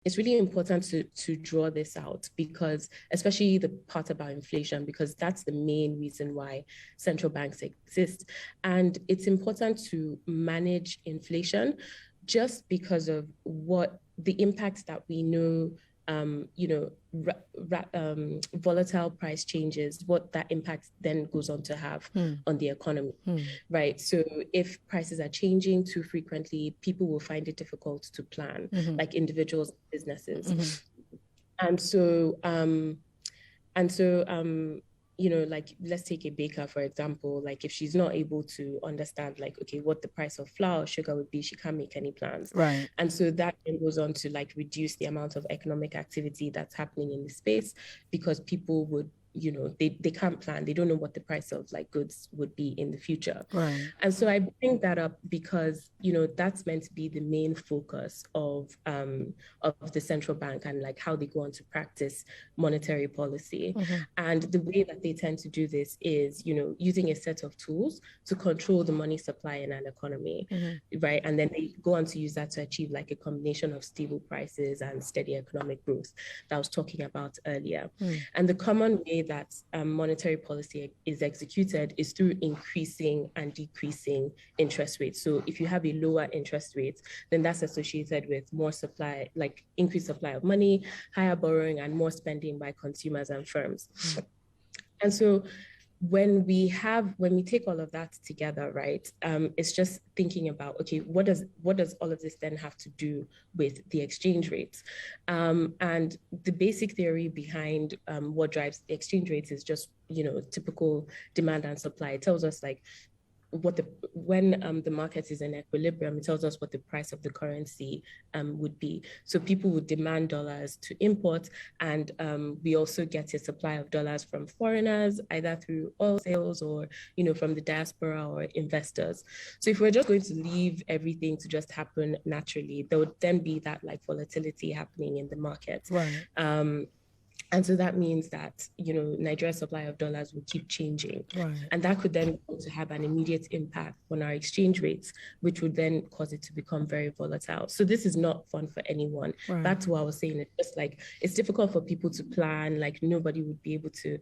it's really important to draw this out, because especially the part about inflation, because that's the main reason why central banks exist. And it's important to manage inflation just because of what the impacts that we know, volatile price changes, what that impact then goes on to have on the economy, right? So if prices are changing too frequently, people will find it difficult to plan, like individuals, businesses. And so, like, let's take a baker, for example. Like, if she's not able to understand, like, okay, what the price of flour or sugar would be, she can't make any plans. Right. And so that then goes on to, like, reduce the amount of economic activity that's happening in the space, because people would, they can't plan. They don't know what the price of, like, goods would be in the future. Right. And so I bring that up because, that's meant to be the main focus of the central bank, and, like, how they go on to practice monetary policy. And the way that they tend to do this is, using a set of tools to control the money supply in an economy, right? And then they go on to use that to achieve, like, a combination of stable prices and steady economic growth that I was talking about earlier. And the common way that monetary policy is executed is through increasing and decreasing interest rates. So if you have a lower interest rate, then that's associated with more supply, like increased supply of money, higher borrowing, and more spending by consumers and firms. And so when we take all of that together, right, it's just thinking about, okay, what does all of this then have to do with the exchange rates? And the basic theory behind what drives the exchange rates is just, typical demand and supply. It tells us, like, when the market is in equilibrium, it tells us what the price of the currency would be. So people would demand dollars to import, and we also get a supply of dollars from foreigners, either through oil sales or, from the diaspora or investors. So if we're just going to leave everything to just happen naturally, there would then be that, like, volatility happening in the market. Right. And so that means that, Nigeria's supply of dollars will keep changing. Right. And that could then have an immediate impact on our exchange rates, which would then cause it to become very volatile. So this is not fun for anyone. Right. Back to what I was saying, it's just like, it's difficult for people to plan. Like, nobody would be able to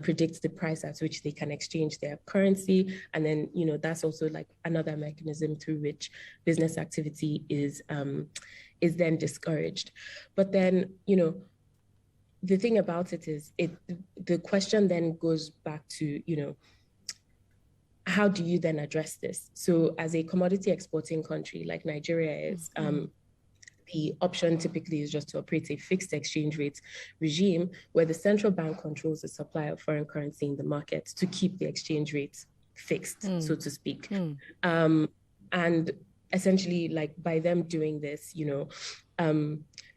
predict the price at which they can exchange their currency. And then, that's also, like, another mechanism through which business activity is then discouraged. But then, the thing about it is, the question then goes back to, how do you then address this? So as a commodity exporting country like Nigeria is, the option typically is just to operate a fixed exchange rate regime where the central bank controls the supply of foreign currency in the market to keep the exchange rate fixed, so to speak. And essentially, like, by them doing this,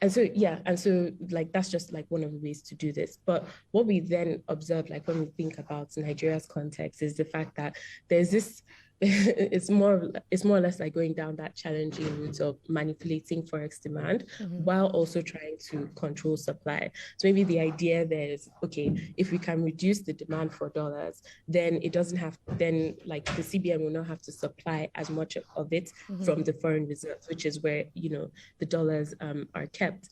and so like, that's just, like, one of the ways to do this. But what we then observe, like, when we think about Nigeria's context, is the fact that there's this it's more or less like going down that challenging route of manipulating forex demand while also trying to control supply. So maybe the idea there is, okay, if we can reduce the demand for dollars, then it doesn't have, then, like, the CBN will not have to supply as much of it from the foreign reserves, which is where, the dollars are kept.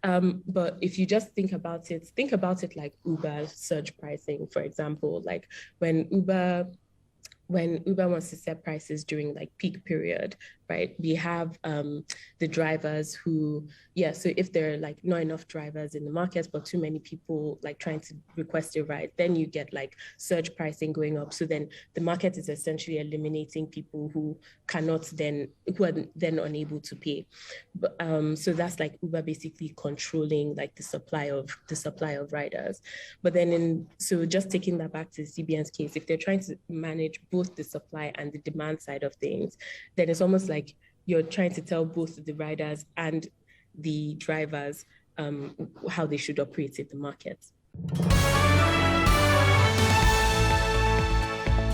But if you just think about it like Uber surge pricing, for example. Like, when Uber wants to set prices during, like, peak period, right? We have the drivers who, so if there are, like, not enough drivers in the market, but too many people, like, trying to request a ride, then you get, like, surge pricing going up. So then the market is essentially eliminating people who are then unable to pay. But, so that's, like, Uber basically controlling, like, the supply of riders. But then so just taking that back to the CBN's case, if they're trying to manage both the supply and the demand side of things, then it's almost like you're trying to tell both the riders and the drivers how they should operate in the market.